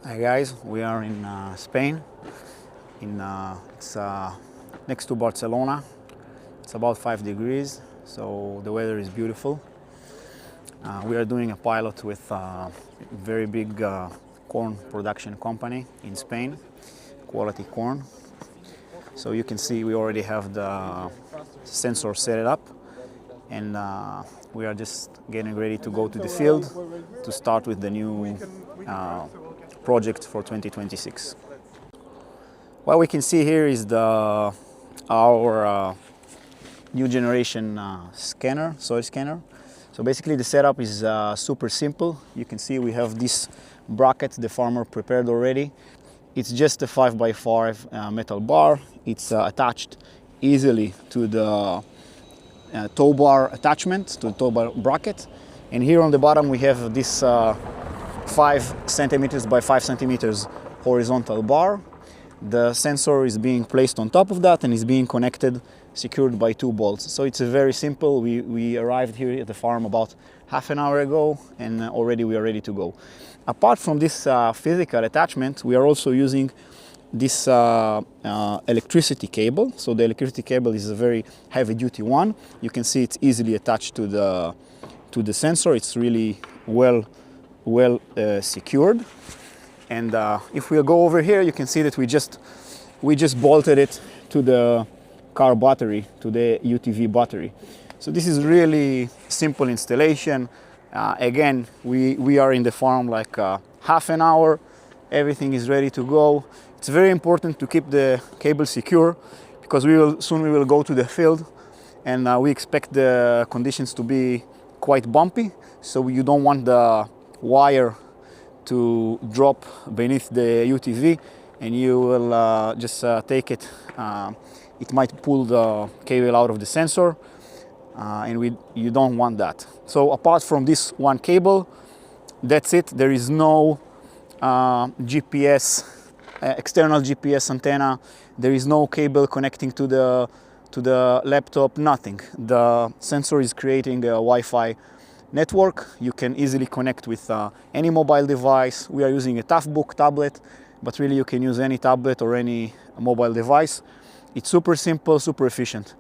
Hi guys, we are in Spain. It's next to Barcelona. It's about 5 degrees, so the weather is beautiful. We are doing a pilot with a very big corn production company in Spain, quality corn. So you can see we already have the sensor set up, and we are just getting ready to go to the field to start with the new project for 2026. What we can see here is our new generation scanner, soil scanner. So basically the setup is super simple. You can see we have this bracket the farmer prepared already. It's just a 5x5 metal bar. It's attached easily to the tow bar attachment, to the tow bar bracket. And here on the bottom we have this 5 centimeters by 5 centimeters horizontal bar. The sensor is being placed on top of that and is being connected, secured by 2 bolts. So it's very simple. We arrived here at the farm about half an hour ago, and already we are ready to go. Apart from this physical attachment, we are also using this electricity cable. So the electricity cable is a very heavy duty one. You can see it's easily attached to the sensor. It's really well secured. And if we go over here, you can see that we just bolted it to the car battery, to the UTV battery. So this is really simple installation. Again, we are in the farm like half an hour. Everything is ready to go. It's very important to keep the cable secure, because we will go to the field, and we expect the conditions to be quite bumpy. So you don't want the wire to drop beneath the UTV, and you will just take it. It might pull the cable out of the sensor, and you don't want that. So apart from this one cable, that's it. There is no GPS, external GPS antenna. There is no cable connecting to the laptop, nothing. The sensor is creating a Wi-Fi network. You can easily connect with any mobile device. We are using a Toughbook tablet, but really you can use any tablet or any mobile device. It's super simple, super efficient.